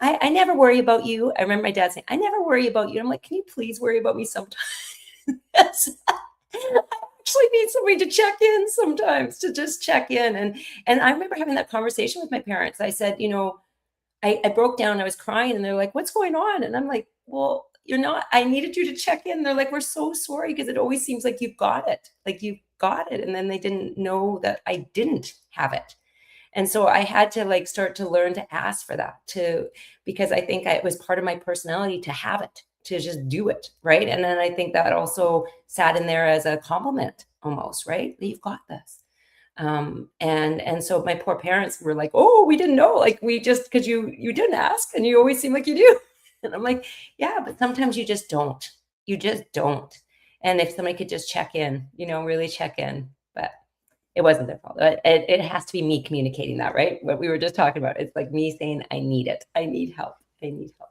I never worry about you. I remember my dad saying, "I never worry about you." I'm like, "Can you please worry about me sometimes?" Yes. I actually need somebody to check in sometimes, to just check in. And I remember having that conversation with my parents. I said, I broke down, I was crying, and they're like, "What's going on?" And I'm like, "Well, you're not, I needed you to check in." They're like, "We're so sorry, because it always seems like you've got it. Like you've got it." And then they didn't know that I didn't have it. And so I had to like start to learn to ask for that because I think it was part of my personality to have it, to just do it. Right. And then I think that also sat in there as a compliment almost, right? That you've got this. And so my poor parents were like, "Oh, we didn't know. Like we just, because you didn't ask and you always seem like you do." And I'm like, "Yeah, but sometimes you just don't. You just don't." And if somebody could just check in, really check in, but it wasn't their fault. It has to be me communicating that, right? What we were just talking about. It's like me saying, "I need it. I need help. I need help."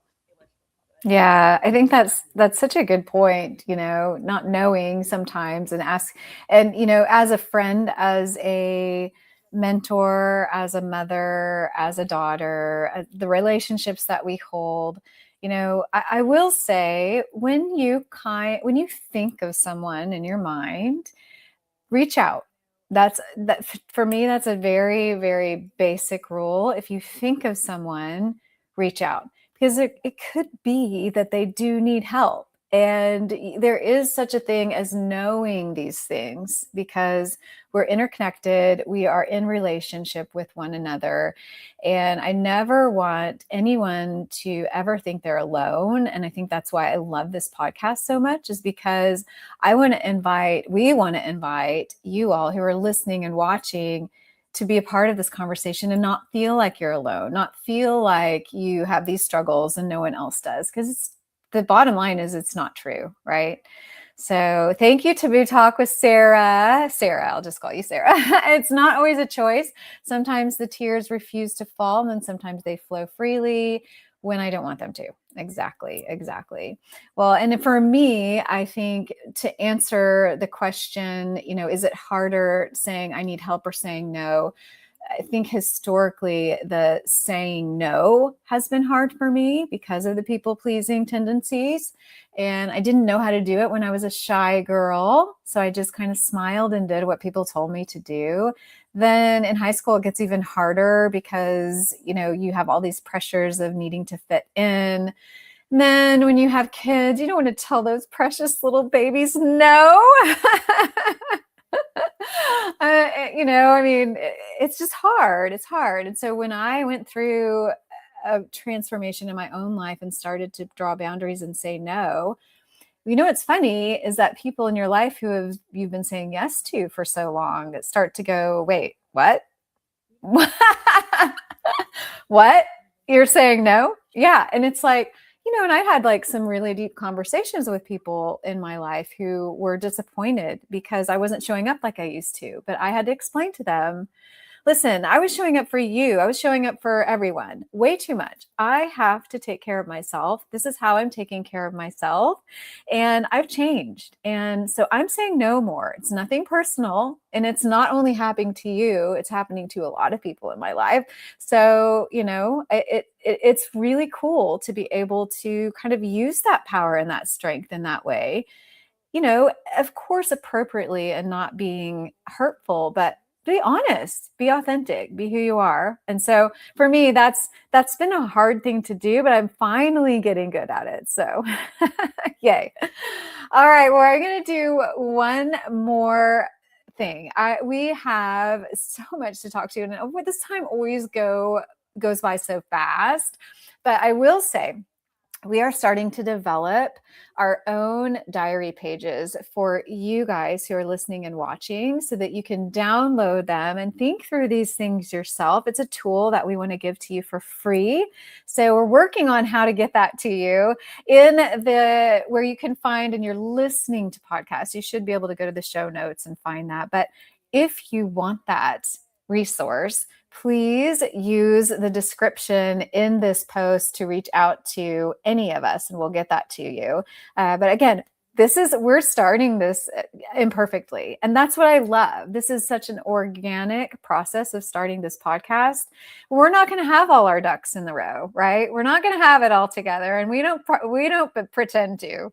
Yeah, I think that's such a good point, not knowing sometimes and ask, and as a friend, as a mentor, as a mother, as a daughter, the relationships that we hold, I will say, when you think of someone in your mind, reach out. That for me, that's a very, very basic rule. If you think of someone, reach out, because it could be that they do need help. And there is such a thing as knowing these things, because we're interconnected. We are in relationship with one another. And I never want anyone to ever think they're alone. And I think that's why I love this podcast so much, is because we want to invite you all who are listening and watching to be a part of this conversation and not feel like you're alone, not feel like you have these struggles and no one else does. Because the bottom line is, it's not true, right? So thank you, Taboo Talk with Sarah. Sarah, I'll just call you Sarah. It's not always a choice. Sometimes the tears refuse to fall, and then sometimes they flow freely when I don't want them to. Exactly. Well, and for me, I think, to answer the question, is it harder saying I need help or saying no? I think historically, the saying no has been hard for me because of the people pleasing tendencies. And I didn't know how to do it when I was a shy girl. So I just kind of smiled and did what people told me to do. Then in high school, it gets even harder because, you have all these pressures of needing to fit in. And then when you have kids, you don't want to tell those precious little babies no. I mean, it's just hard. It's hard. And so when I went through a transformation in my own life and started to draw boundaries and say no, what's funny is that people in your life you've been saying yes to for so long start to go, wait, what? What? You're saying no? Yeah. And it's like, and I had like some really deep conversations with people in my life who were disappointed because I wasn't showing up like I used to. But I had to explain to them, listen, I was showing up for you. I was showing up for everyone way too much. I have to take care of myself. This is how I'm taking care of myself. And I've changed. And so I'm saying no more. It's nothing personal. And it's not only happening to you, it's happening to a lot of people in my life. So, it's really cool to be able to kind of use that power and that strength in that way, of course, appropriately and not being hurtful, but be honest, be authentic, be who you are. And so for me, that's been a hard thing to do, but I'm finally getting good at it. So yay. All right. Well, we're going to do one more thing. We have so much to talk to, and this time always goes by so fast. But I will say, we are starting to develop our own diary pages for you guys who are listening and watching so that you can download them and think through these things yourself. It's a tool that we want to give to you for free. So we're working on how to get that to you where you can find, and you're listening to podcasts, you should be able to go to the show notes and find that. But if you want that resource, please use the description in this post to reach out to any of us and we'll get that to you. But again, we're starting this imperfectly. And that's what I love. This is such an organic process of starting this podcast. We're not going to have all our ducks in the row, right? We're not going to have it all together, and we don't pretend to.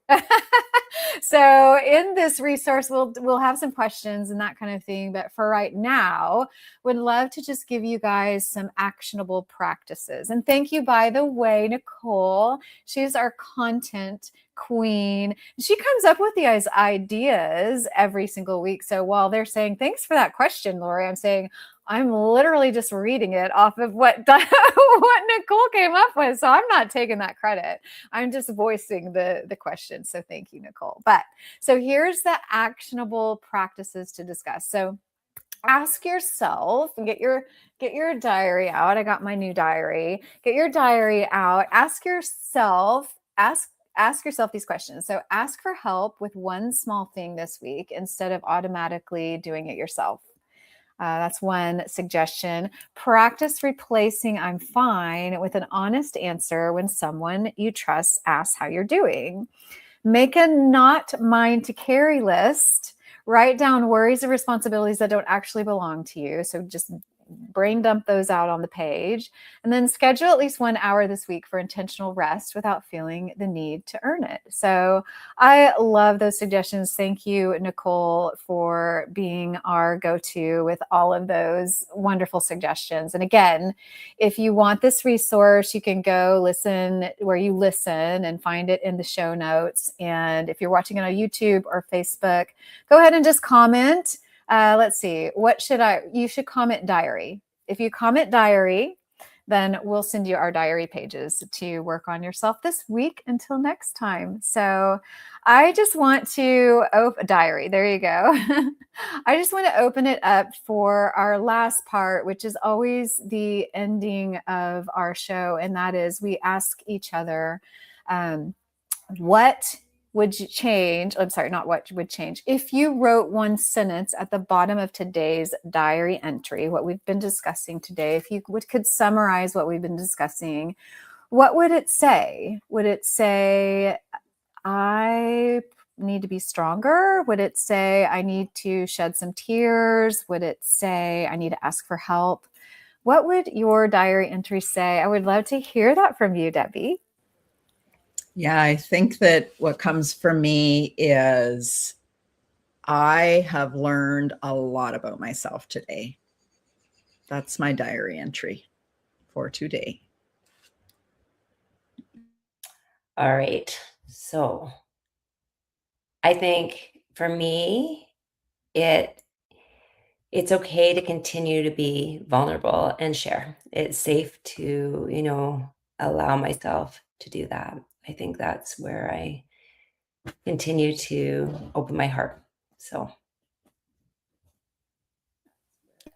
So in this resource, we'll have some questions and that kind of thing. But for right now, would love to just give you guys some actionable practices. And thank you, by the way, Nicole. She's our content queen. She comes up with these ideas every single week. So while they're saying, thanks for that question, Lori, I'm saying, I'm literally just reading it off of what Nicole came up with. So I'm not taking that credit. I'm just voicing the question. So thank you, Nicole. But so here's the actionable practices to discuss. So ask yourself, and get your diary out. I got my new diary. Get your diary out. Ask yourself these questions. So ask for help with one small thing this week instead of automatically doing it yourself. That's one suggestion. Practice replacing "I'm fine" with an honest answer when someone you trust asks how you're doing. Make a not mine to carry list. Write down worries and responsibilities that don't actually belong to you. So just brain dump those out on the page. And then schedule at least 1 hour this week for intentional rest without feeling the need to earn it. So I love those suggestions. Thank you, Nicole, for being our go-to with all of those wonderful suggestions. And again, if you want this resource, you can go listen where you listen and find it in the show notes. And if you're watching it on YouTube or Facebook, go ahead and just comment. Let's see. You should comment diary. If you comment diary, then we'll send you our diary pages to work on yourself this week until next time. So I just want to open diary. There you go. I just want to open it up for our last part, which is always the ending of our show. And that is, we ask each other, what would you change? I'm sorry, not what would change. If you wrote one sentence at the bottom of today's diary entry, what we've been discussing today, if you could summarize what we've been discussing, what would it say? Would it say, I need to be stronger? Would it say, I need to shed some tears? Would it say, I need to ask for help? What would your diary entry say? I would love to hear that from you, Debbie. Yeah, I think that what comes for me is I have learned a lot about myself today. That's my diary entry for today. All right. So I think for me, it it's okay to continue to be vulnerable and share. It's safe to, allow myself to do that. I think that's where I continue to open my heart. So,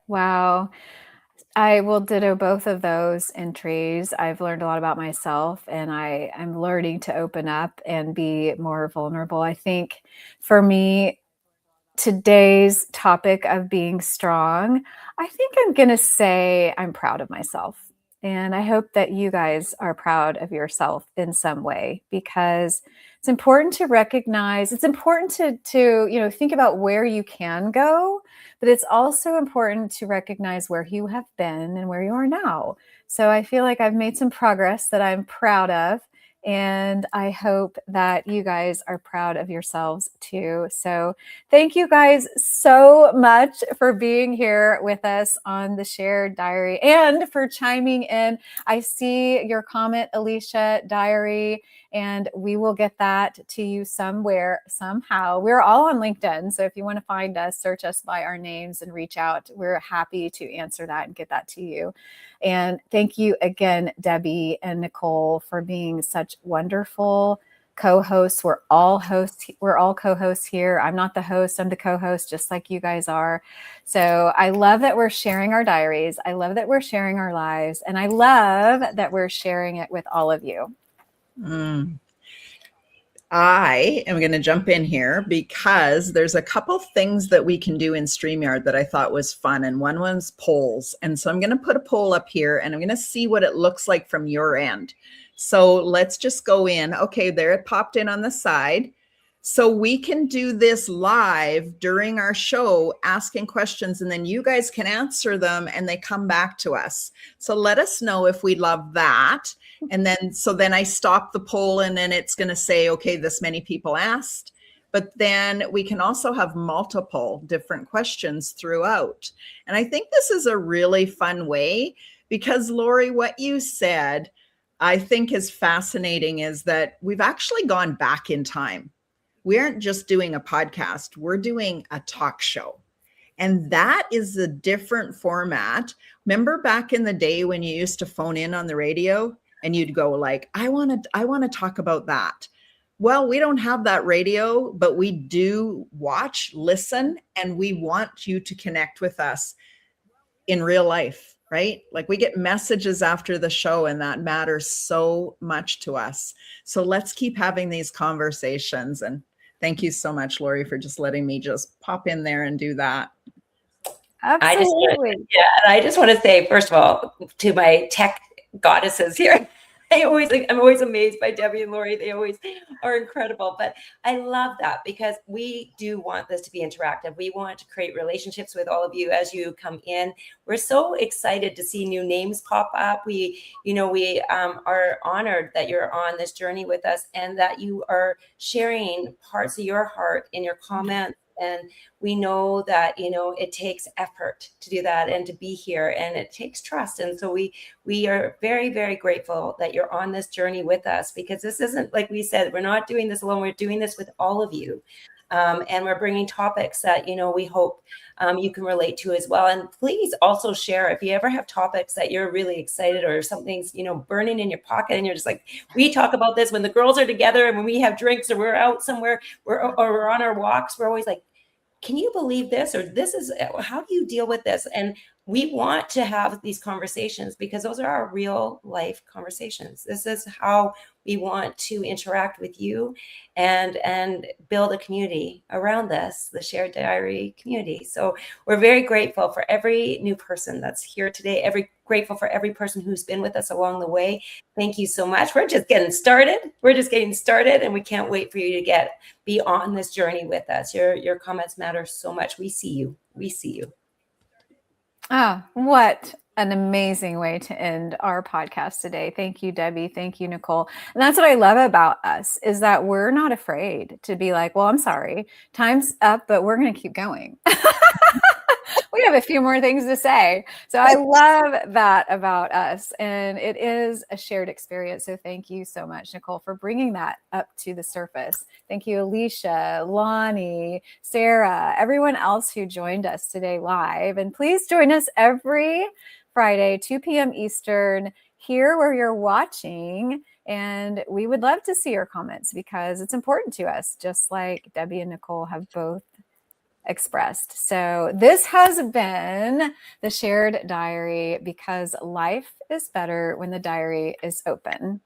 Wow. I will ditto both of those entries. I've learned a lot about myself, and I'm learning to open up and be more vulnerable. I think for me, today's topic of being strong, I think I'm going to say I'm proud of myself. And I hope that you guys are proud of yourself in some way, because it's important to recognize, it's important to think about where you can go, but it's also important to recognize where you have been and where you are now. So I feel like I've made some progress that I'm proud of. And I hope that you guys are proud of yourselves too. So thank you guys so much for being here with us on the Shared Diary and for chiming in. I see your comment, Alicia Diary, and we will get that to you somewhere, somehow. We're all on LinkedIn. So if you want to find us, search us by our names and reach out. We're happy to answer that and get that to you. And thank you again, Debbie and Nicole, for being such wonderful co-hosts. We're all co-hosts here. I'm not the host, I'm the co-host, just like you guys are. So I love that we're sharing our diaries. I love that we're sharing our lives. And I love that we're sharing it with all of you. I am going to jump in here because there's a couple things that we can do in StreamYard that I thought was fun. And one was polls. And so I'm going to put a poll up here and I'm going to see what it looks like from your end. So let's just go in. Okay, there it popped in on the side. So we can do this live during our show, asking questions, and then you guys can answer them and they come back to us. So let us know if we love that. And then I stop the poll and then it's going to say, okay, this many people asked. But then we can also have multiple different questions throughout. And I think this is a really fun way because, Lori, what you said, I think is fascinating is that we've actually gone back in time. We aren't just doing a podcast, we're doing a talk show. And that is a different format. Remember back in the day when you used to phone in on the radio and you'd go like, I want to talk about that. Well, we don't have that radio, but we do watch, listen, and we want you to connect with us in real life, right? Like we get messages after the show and that matters so much to us. So let's keep having these conversations. And thank you so much, Lori, for just letting me just pop in there and do that. Absolutely. I just want to say, first of all, to my tech goddesses here, I'm always amazed by Debbie and Lori. They always are incredible. But I love that because we do want this to be interactive. We want to create relationships with all of you as you come in. We're so excited to see new names pop up. We are honored that you're on this journey with us and that you are sharing parts of your heart in your comments. And we know that, it takes effort to do that and to be here, and it takes trust. And so we are very, very grateful that you're on this journey with us, because this isn't, like we said, we're not doing this alone. We're doing this with all of you. And we're bringing topics that, we hope you can relate to as well. And please also share if you ever have topics that you're really excited or something's, burning in your pocket and you're just like, we talk about this when the girls are together and when we have drinks or we're out somewhere or we're on our walks, we're always like, can you believe this? Or this is, how do you deal with this? And we want to have these conversations because those are our real life conversations. This is how we want to interact with you and build a community around this, the Shared Diary community. So we're very grateful for every new person that's here today, grateful for every person who's been with us along the way. Thank you so much. We're just getting started. And we can't wait for you to be on this journey with us. Your comments matter so much. We see you. Ah, what an amazing way to end our podcast today. Thank you, Debbie. Thank you, Nicole. And that's what I love about us is that we're not afraid to be like, well, I'm sorry, time's up, but we're going to keep going. we have a few more things to say. So I love that about us. And it is a shared experience. So thank you so much, Nicole, for bringing that up to the surface. Thank you, Alicia, Lonnie, Sarah, everyone else who joined us today live. And please join us every Friday, 2 p.m. Eastern, here where you're watching. And we would love to see your comments because it's important to us, just like Debbie and Nicole have both expressed. So this has been the Shared Diary, because life is better when the diary is open.